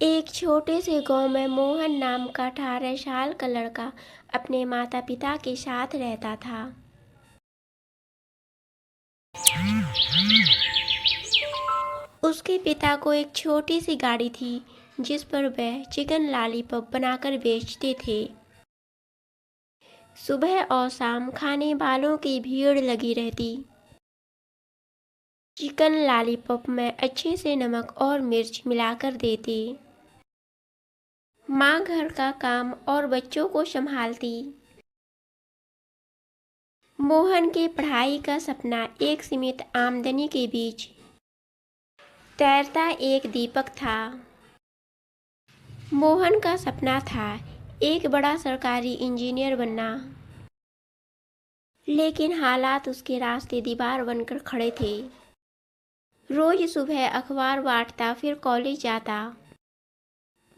एक छोटे से गांव में मोहन नाम का 18 साल का लड़का अपने माता पिता के साथ रहता था। उसके पिता को एक छोटी सी गाड़ी थी जिस पर वह चिकन लॉलीपॉप बनाकर बेचते थे। सुबह और शाम खाने वालों की भीड़ लगी रहती। चिकन लॉलीपॉप में अच्छे से नमक और मिर्च मिलाकर देते। माँ घर का काम और बच्चों को संभालती। मोहन के पढ़ाई का सपना एक सीमित आमदनी के बीच तैरता एक दीपक था। मोहन का सपना था एक बड़ा सरकारी इंजीनियर बनना, लेकिन हालात उसके रास्ते दीवार बनकर खड़े थे। रोज सुबह अखबार बांटता, फिर कॉलेज जाता।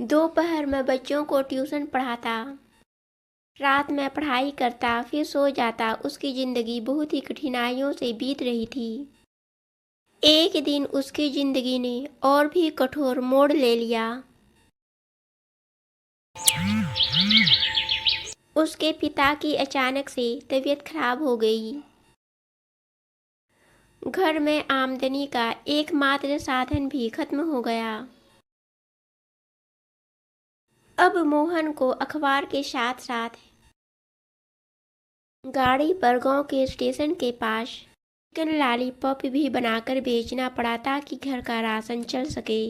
दोपहर में बच्चों को ट्यूशन पढ़ाता। रात में पढ़ाई करता, फिर सो जाता। उसकी जिंदगी बहुत ही कठिनाइयों से बीत रही थी। एक दिन उसकी जिंदगी ने और भी कठोर मोड़ ले लिया। उसके पिता की अचानक से तबीयत खराब हो गई। घर में आमदनी का एकमात्र साधन भी खत्म हो गया। अब मोहन को अखबार के साथ साथ गाड़ी पर गांव के स्टेशन के पास चिकन लॉलीपॉप भी बनाकर बेचना पड़ा ताकि घर का राशन चल सके।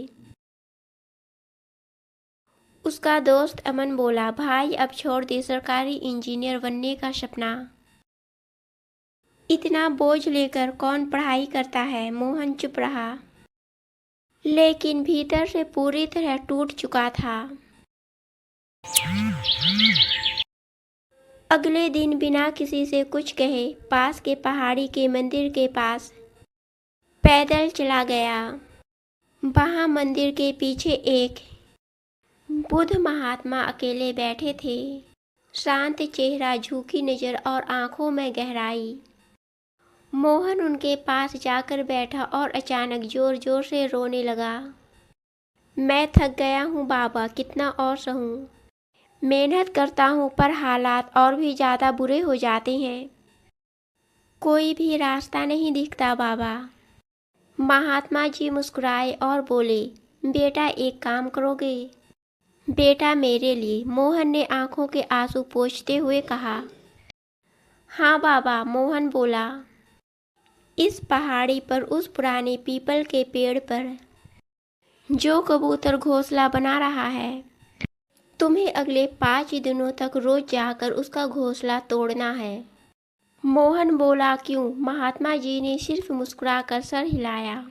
उसका दोस्त अमन बोला, भाई अब छोड़ दे सरकारी इंजीनियर बनने का सपना। इतना बोझ लेकर कौन पढ़ाई करता है। मोहन चुप रहा, लेकिन भीतर से पूरी तरह टूट चुका था। अगले दिन बिना किसी से कुछ कहे पास के पहाड़ी के मंदिर के पास पैदल चला गया। वहां मंदिर के पीछे एक बुद्ध महात्मा अकेले बैठे थे। शांत चेहरा, झुकी नजर और आंखों में गहराई। मोहन उनके पास जाकर बैठा और अचानक जोर जोर से रोने लगा। मैं थक गया हूँ बाबा, कितना और सहूँ। मेहनत करता हूँ पर हालात और भी ज़्यादा बुरे हो जाते हैं। कोई भी रास्ता नहीं दिखता बाबा। महात्मा जी मुस्कुराए और बोले, बेटा एक काम करोगे? बेटा मेरे लिए? मोहन ने आंखों के आंसू पोंछते हुए कहा। हाँ बाबा, मोहन बोला। इस पहाड़ी पर उस पुराने पीपल के पेड़ पर जो कबूतर घोंसला बना रहा है, तुम्हें अगले 5 दिनों तक रोज जाकर उसका घोंसला तोड़ना है। मोहन बोला, क्यों? महात्मा जी ने सिर्फ मुस्कुराकर सर हिलाया,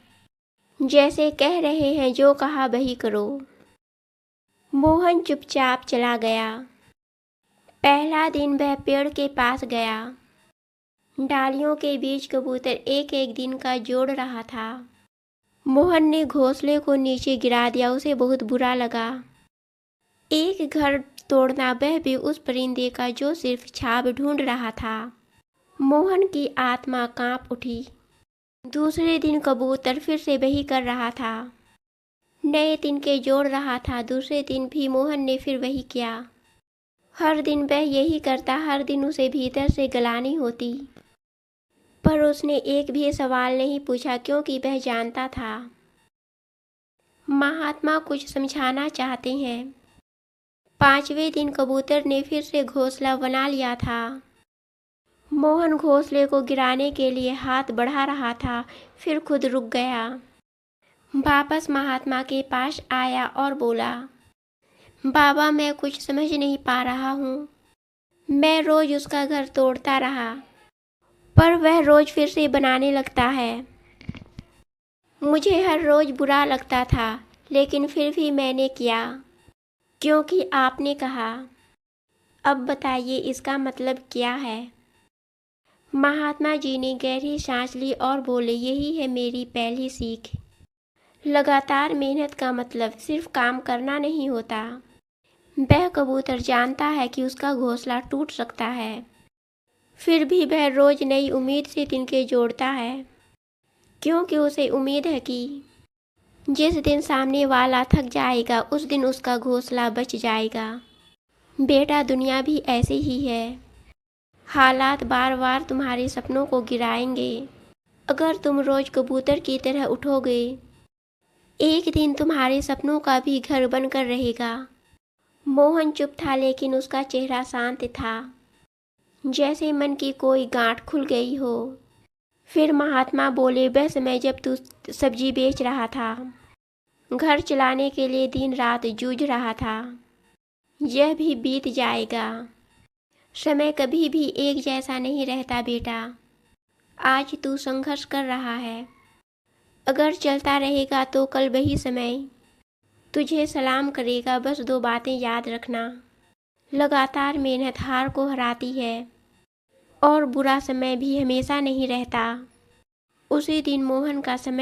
जैसे कह रहे हैं जो कहा वही करो। मोहन चुपचाप चला गया। पहला दिन वह पेड़ के पास गया। डालियों के बीच कबूतर एक एक दिन का जोड़ रहा था। मोहन ने घोंसले को नीचे गिरा दिया। उसे बहुत बुरा लगा। एक घर तोड़ना, वह भी उस परिंदे का जो सिर्फ छाप ढूंढ रहा था। मोहन की आत्मा कांप उठी। दूसरे दिन कबूतर फिर से वही कर रहा था, नए तिनके जोड़ रहा था। दूसरे दिन भी मोहन ने फिर वही किया। हर दिन वह यही करता। हर दिन उसे भीतर से गलानी होती, पर उसने एक भी सवाल नहीं पूछा क्योंकि वह जानता था महात्मा कुछ समझाना चाहते हैं। 5वें दिन कबूतर ने फिर से घोंसला बना लिया था। मोहन घोंसले को गिराने के लिए हाथ बढ़ा रहा था, फिर खुद रुक गया। वापस महात्मा के पास आया और बोला, बाबा मैं कुछ समझ नहीं पा रहा हूँ। मैं रोज उसका घर तोड़ता रहा, पर वह रोज फिर से बनाने लगता है। मुझे हर रोज बुरा लगता था, लेकिन फिर भी मैंने किया क्योंकि आपने कहा। अब बताइए इसका मतलब क्या है? महात्मा जी ने गहरी सांस ली और बोले, यही है मेरी पहली सीख। लगातार मेहनत का मतलब सिर्फ काम करना नहीं होता। वह कबूतर जानता है कि उसका घोंसला टूट सकता है, फिर भी वह रोज नई उम्मीद से तिनके जोड़ता है, क्योंकि उसे उम्मीद है कि जिस दिन सामने वाला थक जाएगा उस दिन उसका घोंसला बच जाएगा। बेटा, दुनिया भी ऐसे ही है। हालात बार बार तुम्हारे सपनों को गिराएंगे। अगर तुम रोज कबूतर की तरह उठोगे, एक दिन तुम्हारे सपनों का भी घर बनकर रहेगा। मोहन चुप था, लेकिन उसका चेहरा शांत था, जैसे मन की कोई गांठ खुल गई हो। फिर महात्मा बोले, वह समय जब तू सब्जी बेच रहा था, घर चलाने के लिए दिन रात जूझ रहा था, यह भी बीत जाएगा। समय कभी भी एक जैसा नहीं रहता बेटा। आज तू संघर्ष कर रहा है, अगर चलता रहेगा तो कल वही समय तुझे सलाम करेगा। बस दो बातें याद रखना, लगातार मेहनत हार को हराती है और बुरा समय भी हमेशा नहीं रहता। उसी दिन मोहन का समय